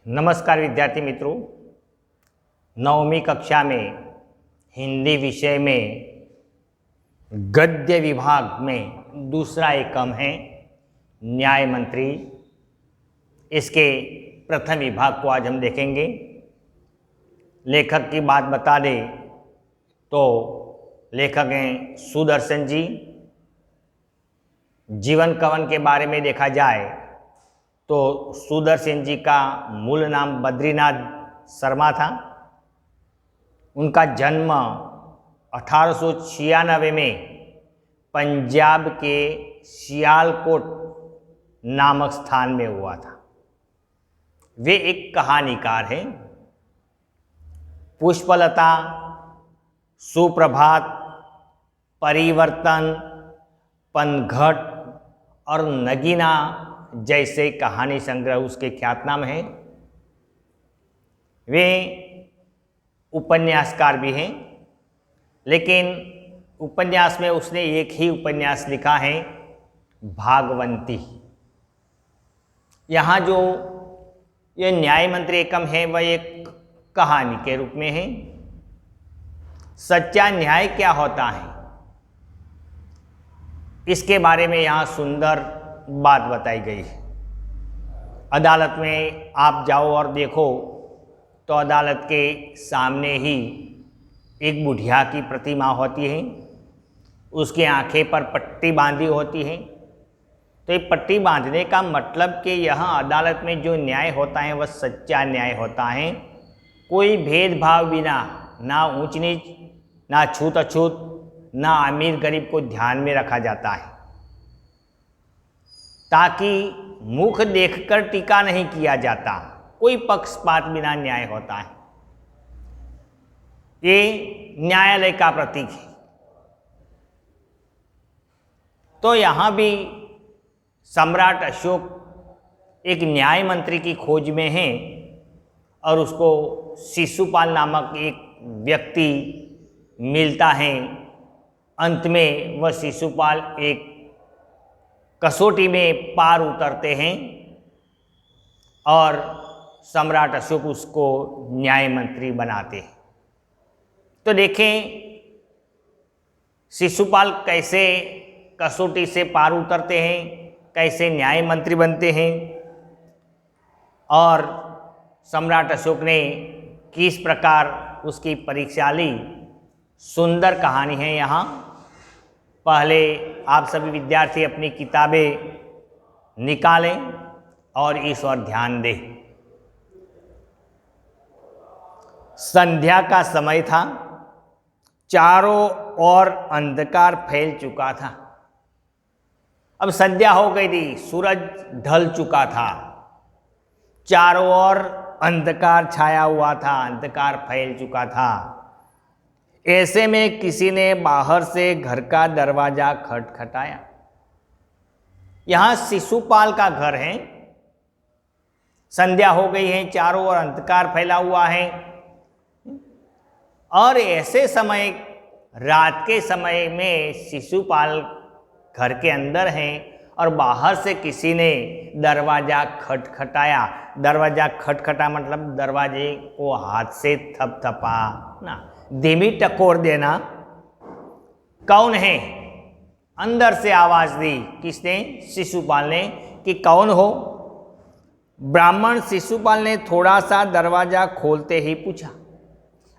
नमस्कार विद्यार्थी मित्रों, 9वीं कक्षा में हिंदी विषय में गद्य विभाग में दूसरा एकम है न्याय मंत्री। इसके प्रथम विभाग को आज हम देखेंगे। लेखक की बात बता दें तो लेखक हैं सुदर्शन जी। जीवन कवन के बारे में देखा जाए तो सुदर्शन जी का मूल नाम बद्रीनाथ शर्मा था। उनका जन्म 1896 में पंजाब के सियालकोट नामक स्थान में हुआ था। वे एक कहानीकार हैं। पुष्पलता, सुप्रभात, परिवर्तन, पनघट और नगीना जैसे कहानी संग्रह उसके ख्यातनाम हैं। वे उपन्यासकार भी हैं, लेकिन उपन्यास में उसने एक ही उपन्यास लिखा है, भागवंती। यहाँ जो ये न्याय मंत्री एकम है वह एक कहानी के रूप में है। सच्चा न्याय क्या होता है इसके बारे में यहाँ सुंदर बात बताई गई है। अदालत में आप जाओ और देखो तो अदालत के सामने ही एक बुढ़िया की प्रतिमा होती है। उसकी आंखें पर पट्टी बांधी होती है। तो ये पट्टी बांधने का मतलब कि यहाँ अदालत में जो न्याय होता है वह सच्चा न्याय होता है। कोई भेदभाव बिना, ना ऊंच नीच, ना छूत अछूत, ना अमीर गरीब को ध्यान में रखा जाता है, ताकि मुख देखकर टीका नहीं किया जाता। कोई पक्षपात बिना न्याय होता है। ये न्यायालय का प्रतीक है। तो यहाँ भी सम्राट अशोक एक न्याय मंत्री की खोज में हैं और उसको शिशुपाल नामक एक व्यक्ति मिलता है। अंत में वह शिशुपाल एक कसौटी में पार उतरते हैं और सम्राट अशोक उसको न्याय मंत्री बनाते हैं। तो देखें शिशुपाल कैसे कसौटी से पार उतरते हैं, कैसे न्याय मंत्री बनते हैं और सम्राट अशोक ने किस प्रकार उसकी परीक्षा ली। सुंदर कहानी है। यहाँ पहले आप सभी विद्यार्थी अपनी किताबें निकालें और इस ओर ध्यान दें। संध्या का समय था। चारों ओर अंधकार फैल चुका था। अब संध्या हो गई थी, सूरज ढल चुका था। चारों ओर अंधकार छाया हुआ था, अंधकार फैल चुका था। ऐसे में किसी ने बाहर से घर का दरवाजा खटखटाया। यहाँ शिशुपाल का घर है। संध्या हो गई है, चारों ओर अंधकार फैला हुआ है और ऐसे समय, रात के समय में शिशुपाल घर के अंदर हैं और बाहर से किसी ने दरवाजा खटखटाया। दरवाजा खटखटा मतलब दरवाजे को हाथ से थपथपा ना, धीमी टकोर देना। कौन है? अंदर से आवाज दी। किसने? शिशुपाल ने। कि कौन हो? ब्राह्मण शिशुपाल ने थोड़ा सा दरवाजा खोलते ही पूछा।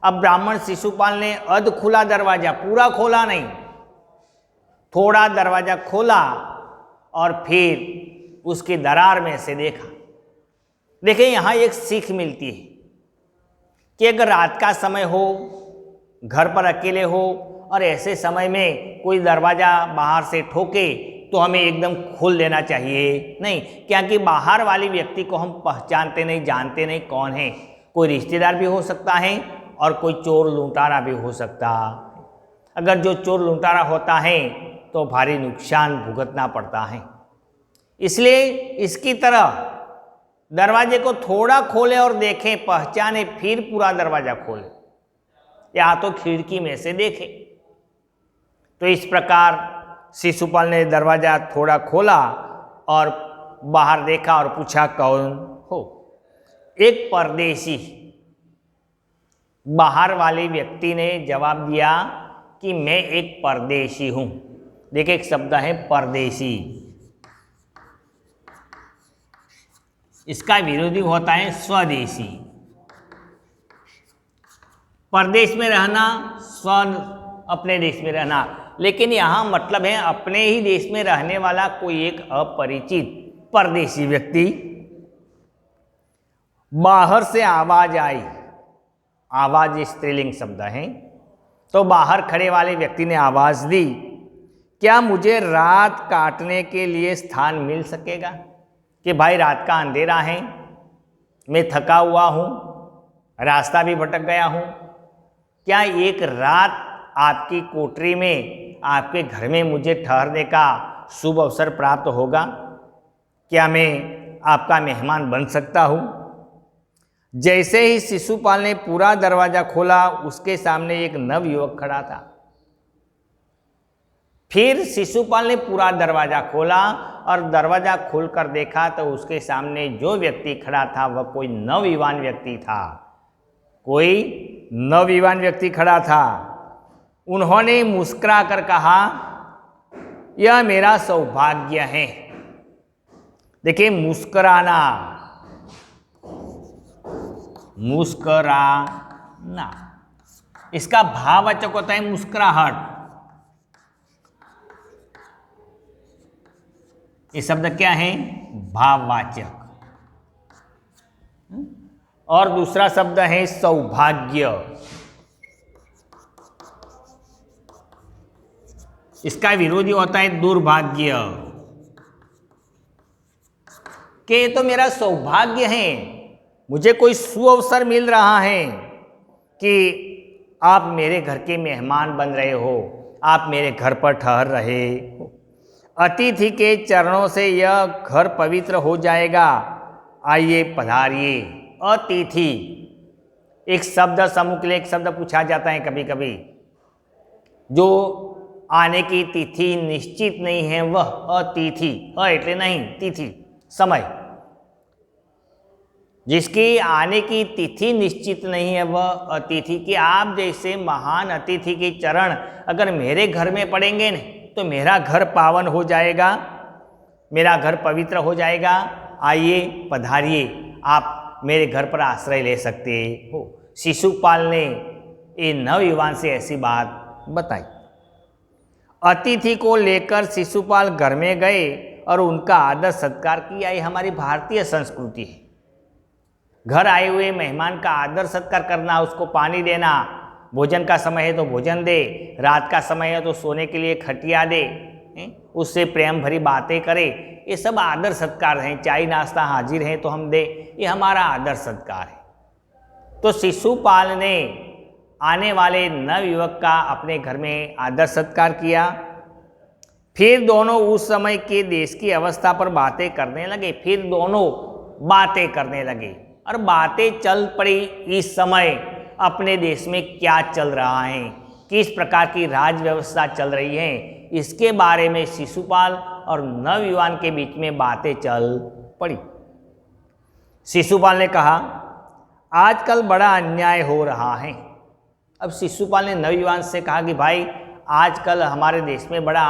अब ब्राह्मण शिशुपाल ने अध खुला दरवाजा, पूरा खोला नहीं, थोड़ा दरवाजा खोला और फिर उसकी दरार में से देखा। देखें, यहाँ एक सीख मिलती है कि अगर रात का समय हो, घर पर अकेले हो और ऐसे समय में कोई दरवाजा बाहर से ठोके तो हमें एकदम खोल देना चाहिए नहीं, क्योंकि बाहर वाले व्यक्ति को हम पहचानते नहीं, जानते नहीं कौन है। कोई रिश्तेदार भी हो सकता है और कोई चोर लुटारा भी हो सकता। अगर जो चोर लुटारा होता है तो भारी नुकसान भुगतना पड़ता है। इसलिए इसकी तरह दरवाजे को थोड़ा खोले और देखें, पहचाने, फिर पूरा दरवाजा खोले या तो खिड़की में से देखें। तो इस प्रकार शिशुपाल ने दरवाजा थोड़ा खोला और बाहर देखा और पूछा, कौन हो? एक परदेशी। बाहर वाले व्यक्ति ने जवाब दिया कि मैं एक परदेशी हूं। देखिए, एक शब्द है परदेशी, इसका विरोधी होता है स्वदेशी। परदेश में रहना, अपने देश में रहना, लेकिन यहाँ मतलब है अपने ही देश में रहने वाला कोई एक अपरिचित परदेशी व्यक्ति। बाहर से आवाज आई, आवाज स्त्रीलिंग शब्द है, तो बाहर खड़े वाले व्यक्ति ने आवाज दी, क्या मुझे रात काटने के लिए स्थान मिल सकेगा? कि भाई रात का अंधेरा है, मैं थका हुआ हूँ, रास्ता भी भटक गया हूँ, क्या एक रात आपकी कोठरी में, आपके घर में मुझे ठहरने का शुभ अवसर प्राप्त होगा? क्या मैं आपका मेहमान बन सकता हूँ? जैसे ही शिशुपाल ने पूरा दरवाजा खोला, उसके सामने एक नवयुवक खड़ा था। फिर शिशुपाल ने पूरा दरवाजा खोला और दरवाजा खोलकर देखा तो उसके सामने जो व्यक्ति खड़ा था वह कोई नवयुवान व्यक्ति था। कोई नवयुवान व्यक्ति खड़ा था। उन्होंने मुस्कुरा कर कहा, यह मेरा सौभाग्य है। देखिए, मुस्कुराना, मुस्कुराना, इसका भाववाचक होता है मुस्कुराहट। ये शब्द क्या है? भाववाचक। और दूसरा शब्द है सौभाग्य। इसका विरोधी होता है दुर्भाग्य। कि ये तो मेरा सौभाग्य है, मुझे कोई सुअवसर मिल रहा है कि आप मेरे घर के मेहमान बन रहे हो, आप मेरे घर पर ठहर रहे हो। अतिथि के चरणों से यह घर पवित्र हो जाएगा, आइए पधारिए। अतिथि एक शब्द समूह के लिए एक शब्द पूछा जाता है कभी कभी। जो आने की तिथि निश्चित नहीं है वह अतिथि। એટલે नहीं, तिथि समय। जिसकी आने की तिथि निश्चित नहीं है वह अतिथि। कि आप जैसे महान अतिथि के चरण अगर मेरे घर में पड़ेंगे न तो मेरा घर पावन हो जाएगा, मेरा घर पवित्र हो जाएगा। आइए पधारिए, आप मेरे घर पर आश्रय ले सकते हो। शिशुपाल ने ये नवयुवान से ऐसी बात बताई। अतिथि को लेकर शिशुपाल घर में गए और उनका आदर सत्कार किया। ये हमारी भारतीय संस्कृति है। घर आए हुए मेहमान का आदर सत्कार करना, उसको पानी देना, भोजन का समय है तो भोजन दे, रात का समय है तो सोने के लिए खटिया दे, उससे प्रेम भरी बातें करे। ये सब आदर सत्कार हैं। चाय नाश्ता हाजिर है तो हम दे, ये हमारा आदर सत्कार है। तो शिशुपाल ने आने वाले नवयुवक का अपने घर में आदर सत्कार किया। फिर दोनों उस समय के देश की अवस्था पर बातें करने लगे। फिर दोनों बातें करने लगे और बातें चल पड़ी इस समय अपने देश में क्या चल रहा है, किस प्रकार की राज व्यवस्था चल रही है, इसके बारे में शिशुपाल और नवयुवान के बीच में बातें चल पड़ी। शिशुपाल ने कहा, आजकल बड़ा अन्याय हो रहा है। अब शिशुपाल ने नवयुवान से कहा कि भाई आजकल हमारे देश में बड़ा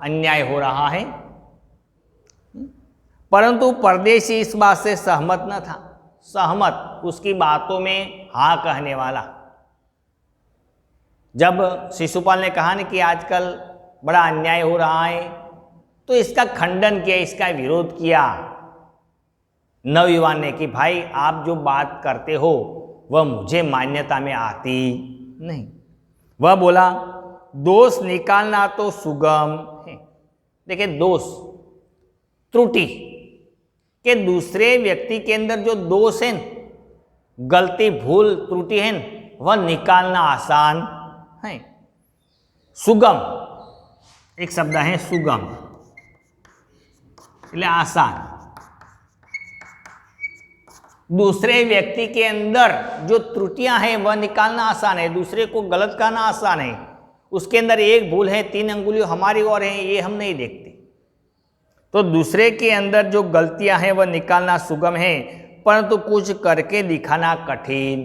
अन्याय हो रहा है। परंतु परदेशी इस बात से सहमत न था। सहमत, उसकी बातों में हाँ कहने वाला। जब शिशुपाल ने कहा ना कि आजकल बड़ा अन्याय हो रहा है, तो इसका खंडन किया, इसका विरोध किया नवयुवान ने कि भाई आप जो बात करते हो वह मुझे मान्यता में आती नहीं। वह बोला, दोष निकालना तो सुगम है। देखिए, दोष, त्रुटि कि दूसरे व्यक्ति के अंदर जो दोष है, गलती, भूल, त्रुटि है, वह निकालना आसान है। सुगम एक शब्द है, सुगम એટલે आसान। दूसरे व्यक्ति के अंदर जो त्रुटियां हैं वह निकालना आसान है। दूसरे को गलत कहना आसान है। उसके अंदर एक भूल है, 3 अंगुलियां हमारी और हैं, ये हम नहीं देखते। तो दूसरे के अंदर जो गलतियां हैं वह निकालना सुगम है, परंतु कुछ करके दिखाना कठिन।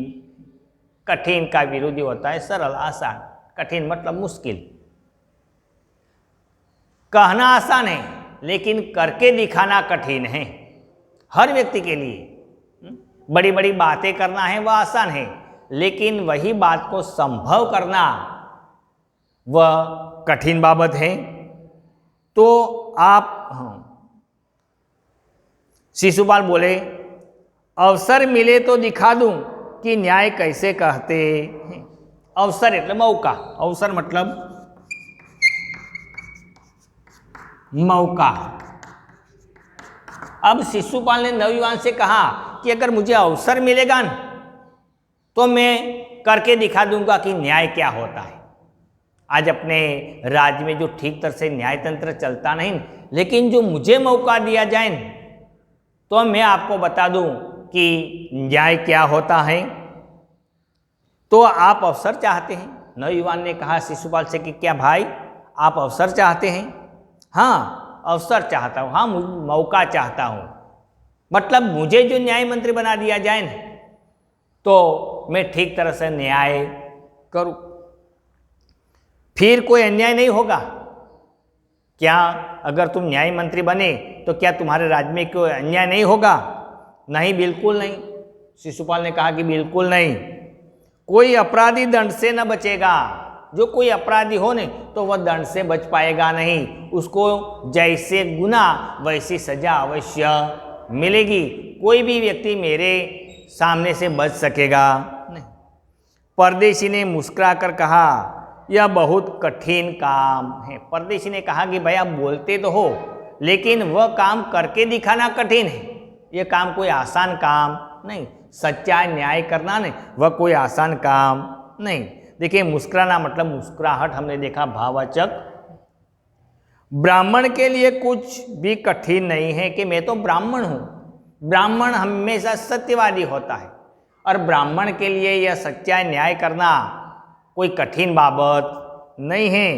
कठिन का विरोधी होता है सरल, आसान। कठिन मतलब मुश्किल। कहना आसान है लेकिन करके दिखाना कठिन है हर व्यक्ति के लिए। बड़ी बड़ी बातें करना है वह आसान है, लेकिन वही बात को संभव करना वह कठिन बाबत है। तो आप शिशुपाल बोले, अवसर मिले तो दिखा दूं कि न्याय कैसे कहते हैं। अवसर એટલે मौका, अवसर मतलब मौका। अब शिशुपाल ने नवयुवान से कहा कि अगर मुझे अवसर मिलेगा न तो मैं करके दिखा दूंगा कि न्याय क्या होता है। आज अपने राज्य में जो ठीक तरह से न्याय तंत्र चलता नहीं, लेकिन जो मुझे मौका दिया जाए तो मैं आपको बता दूं कि न्याय क्या होता है। तो आप अवसर चाहते हैं? नवयुवान ने कहा शिशुपाल से कि क्या भाई आप अवसर चाहते हैं? हाँ अवसर चाहता हूँ, हाँ मौका चाहता हूँ। मतलब मुझे जो न्याय मंत्री बना दिया जाए न तो मैं ठीक तरह से न्याय करूँ, फिर कोई अन्याय नहीं होगा। क्या अगर तुम न्याय मंत्री बने तो क्या तुम्हारे राज्य में कोई अन्याय नहीं होगा? नहीं, बिल्कुल नहीं। शिशुपाल ने कहा कि बिल्कुल नहीं। कोई अपराधी दंड से न बचेगा। जो कोई अपराधी हो ने तो वह दंड से बच पाएगा नहीं। उसको जैसे गुना वैसी सजा अवश्य मिलेगी। कोई भी व्यक्ति मेरे सामने से बच सकेगा नहीं। परदेशी ने मुस्कुराकर कहा, यह बहुत कठिन काम है। परदेशी ने कहा कि भाई आप बोलते तो हो लेकिन वह काम करके दिखाना कठिन है। यह काम कोई आसान काम नहीं। सच्चा न्याय करना नहीं वह कोई आसान काम नहीं। देखिए मुस्कुराना मतलब मुस्कुराहट हमने देखा भाववाचक। ब्राह्मण के लिए कुछ भी कठिन नहीं है कि मैं तो ब्राह्मण हूँ। ब्राह्मण हमेशा सत्यवादी होता है और ब्राह्मण के लिए यह सच्चा न्याय करना कोई कठिन बाबत नहीं है।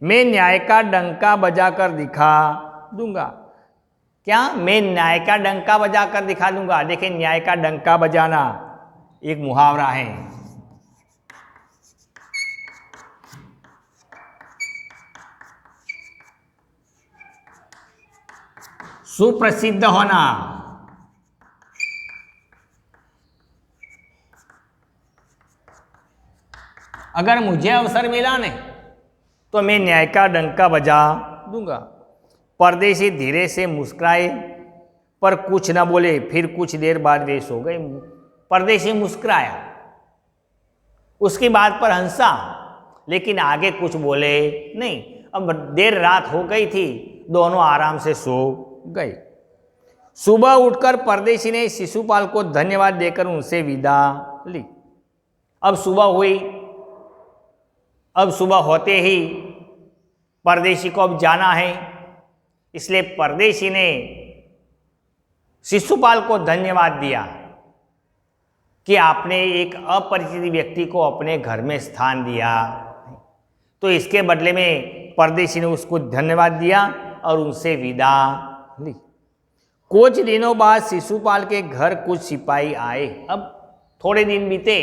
मैं न्याय का डंका बजाकर दिखा दूंगा। क्या? मैं न्याय का डंका बजाकर दिखा दूंगा। देखिए न्याय का डंका बजाना एक मुहावरा है। सुप्रसिद्ध होना। अगर मुझे अवसर मिला नहीं तो मैं न्याय का डंका बजा दूंगा। परदेशी धीरे से मुस्कुराए पर कुछ न बोले। फिर कुछ देर बाद वे सो गए। परदेशी मुस्कुराया, उसकी बात पर हंसा, लेकिन आगे कुछ बोले नहीं। अब देर रात हो गई थी, दोनों आराम से सो गए। सुबह उठकर परदेशी ने शिशुपाल को धन्यवाद देकर उनसे विदा ली। अब सुबह हुई। अब सुबह होते ही परदेशी को अब जाना है, इसलिए परदेशी ने शिशुपाल को धन्यवाद दिया कि आपने एक अपरिचित व्यक्ति को अपने घर में स्थान दिया। तो इसके बदले में परदेशी ने उसको धन्यवाद दिया और उनसे विदा ली। कुछ दिनों बाद शिशुपाल के घर कुछ सिपाही आए। अब थोड़े दिन बीते,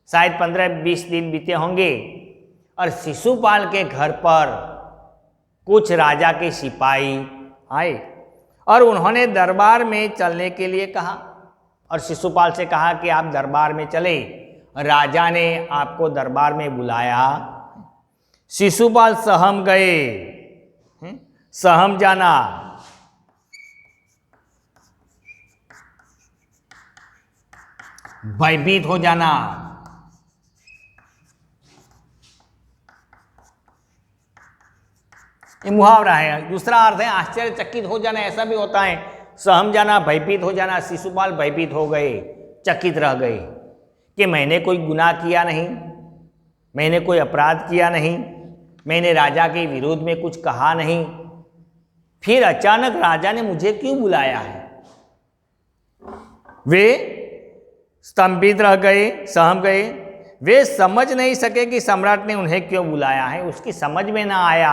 शायद 15-20 दिन बीते होंगे, और शिशुपाल के घर पर कुछ राजा के सिपाही आए और उन्होंने दरबार में चलने के लिए कहा। और शिशुपाल से कहा कि आप दरबार में चले, राजा ने आपको दरबार में बुलाया। शिशुपाल सहम गए। सहम जाना, भयभीत हो जाना। ये मुहावरा है। दूसरा अर्थ है आश्चर्यचकित हो जाना, ऐसा भी होता है। सहम जाना, भयभीत हो जाना। शिशुपाल भयभीत हो गए, चकित रह गए कि मैंने कोई गुनाह किया नहीं, मैंने कोई अपराध किया नहीं, मैंने राजा के विरोध में कुछ कहा नहीं, फिर अचानक राजा ने मुझे क्यों बुलाया है। वे स्तंभित रह गए, सहम गए। वे समझ नहीं सके कि सम्राट ने उन्हें क्यों बुलाया है। उसकी समझ में ना आया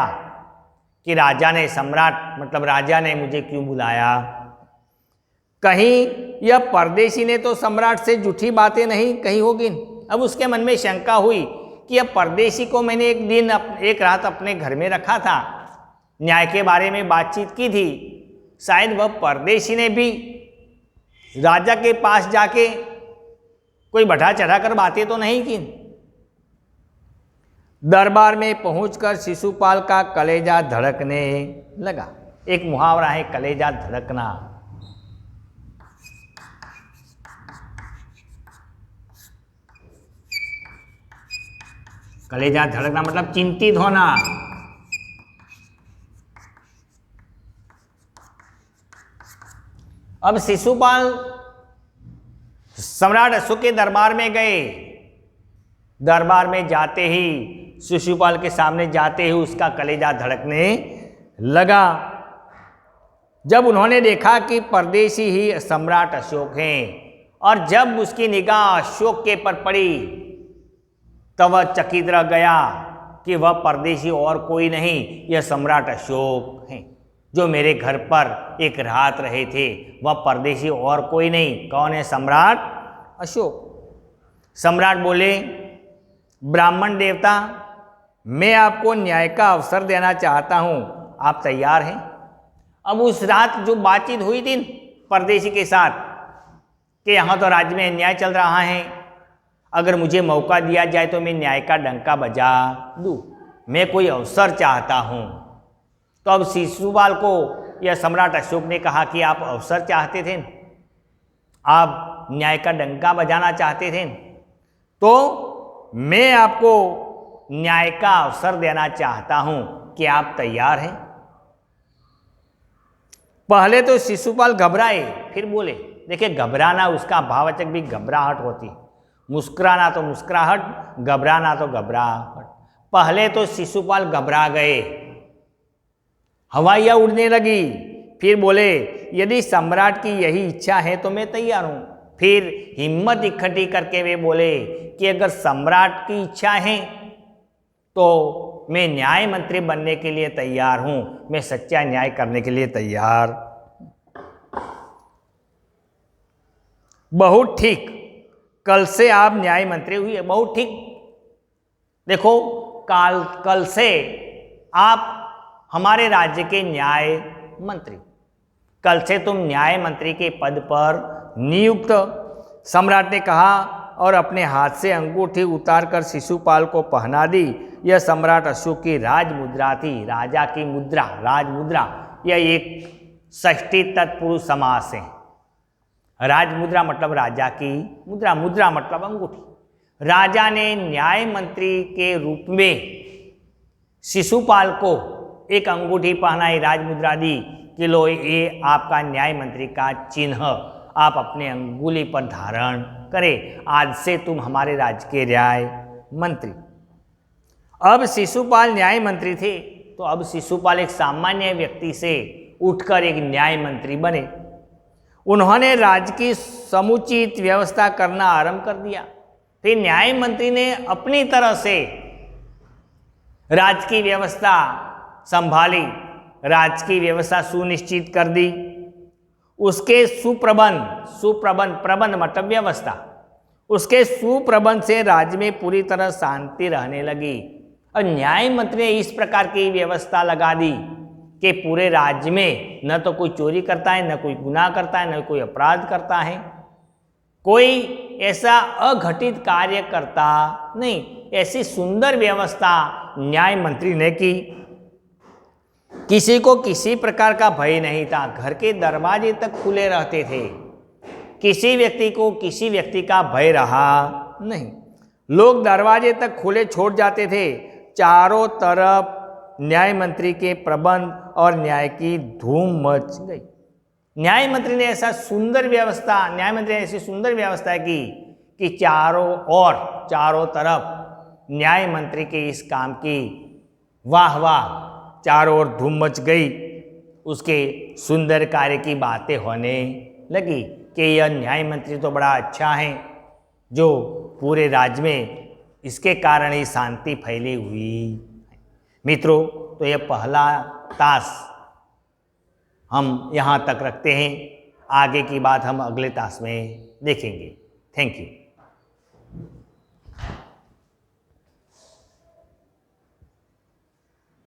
कि राजा ने, सम्राट मतलब राजा ने मुझे क्यों बुलाया। कहीं यह परदेशी ने तो सम्राट से झूठी बातें नहीं कही होगी। अब उसके मन में शंका हुई कि यह परदेशी को मैंने एक रात अपने घर में रखा था, न्याय के बारे में बातचीत की थी, शायद वह परदेशी ने भी राजा के पास जाके कोई बढ़ा चढ़ा कर बातें तो नहीं की। दरबार में पहुंचकर शिशुपाल का कलेजा धड़कने लगा। एक मुहावरा है कलेजा धड़कना। कलेजा धड़कना मतलब चिंतित होना। अब शिशुपाल सम्राट अशोक के दरबार में गए। दरबार में जाते ही, शिशुपाल के सामने जाते ही उसका कलेजा धड़कने लगा। जब उन्होंने देखा कि परदेशी ही सम्राट अशोक हैं और जब उसकी निगाह अशोक के पर पड़ी तब वह चकित रह गया कि वह परदेशी और कोई नहीं, यह सम्राट अशोक हैं जो मेरे घर पर एक रात रहे थे। वह परदेशी और कोई नहीं, कौन है? सम्राट अशोक। सम्राट बोले, ब्राह्मण देवता, मैं आपको न्याय का अवसर देना चाहता हूं, आप तैयार हैं? अब उस रात जो बातचीत हुई थी परदेशी के साथ कि यहाँ तो राज्य में अन्याय चल रहा है, अगर मुझे मौका दिया जाए तो मैं न्याय का डंका बजा दूँ, मैं कोई अवसर चाहता हूँ। तो अब शिशुपाल को यह सम्राट अशोक ने कहा कि आप अवसर चाहते थे, आप न्याय का डंका बजाना चाहते थे, तो मैं आपको न्याय का अवसर देना चाहता हूँ, कि आप तैयार हैं? पहले तो शिशुपाल घबराए, फिर बोले। देखिए, घबराना उसका भाववाचक भी घबराहट होती, मुस्कुराना तो मुस्कुराहट, घबराना तो घबराहट। पहले तो शिशुपाल घबरा गए, हवाइयाँ उड़ने लगी। फिर बोले, यदि सम्राट की यही इच्छा है तो मैं तैयार हूँ। फिर हिम्मत इकट्ठी करके वे बोले कि अगर सम्राट की इच्छा है तो मैं न्याय मंत्री बनने के लिए तैयार हूँ, मैं सच्चा न्याय करने के लिए तैयार। बहुत ठीक, कल से आप न्याय मंत्री हुए। बहुत ठीक, देखो कल से आप हमारे राज्य के न्याय मंत्री, कल से तुम न्याय मंत्री के पद पर नियुक्त, सम्राट ने कहा और अपने हाथ से अंगूठी उतारकर शिशुपाल को पहना दी। यह सम्राट अशोक की राजमुद्रा थी, राजा की मुद्रा, राजमुद्रा। यह एक षष्ठी तत्पुरुष समास है। राजमुद्रा मतलब राजा की मुद्रा, मुद्रा मतलब अंगूठी। राजा ने न्याय मंत्री के रूप में शिशुपाल को एक अंगूठी पहनाई, राजमुद्रा दी कि लो, ये आपका न्याय मंत्री का चिन्ह आप अपने अंगुली पर धारण करें, आज से तुम हमारे राज्य के न्याय मंत्री। अब शिशुपाल न्याय मंत्री थे, तो अब शिशुपाल एक सामान्य व्यक्ति से उठकर एक न्याय मंत्री बने। उन्होंने राज्य की समुचित व्यवस्था करना आरंभ कर दिया। फिर न्याय मंत्री ने अपनी तरह से राज्य की व्यवस्था संभाली, राज्य की व्यवस्था सुनिश्चित कर दी। उसके प्रबंध मतलब व्यवस्था, उसके सुप्रबंध से राज्य में पूरी तरह शांति रहने लगी। और न्याय मंत्री ने इस प्रकार की व्यवस्था लगा दी कि पूरे राज्य में न तो कोई चोरी करता है, न कोई गुनाह करता है, न कोई अपराध करता है, कोई ऐसा अघटित कार्य करता नहीं। ऐसी सुंदर व्यवस्था न्याय मंत्री ने की। किसी को किसी प्रकार का भय नहीं था, घर के दरवाजे तक खुले रहते थे, किसी व्यक्ति को किसी व्यक्ति का भय रहा नहीं। लोग दरवाजे तक खुले छोड़ जाते थे। चारों तरफ न्याय मंत्री के प्रबंध और न्याय की धूम मच गई। न्याय मंत्री ने ऐसी सुंदर व्यवस्था की कि चारों तरफ न्याय मंत्री के इस काम की वाह वाह, चारों ओर धूम मच गई। उसके सुंदर कार्य की बातें होने लगी कि यह न्याय मंत्री तो बड़ा अच्छा है, जो पूरे राज्य में इसके कारण ही शांति फैली हुई। मित्रों, तो यह पहला तास हम यहाँ तक रखते हैं। आगे की बात हम अगले तास में देखेंगे। Thank you.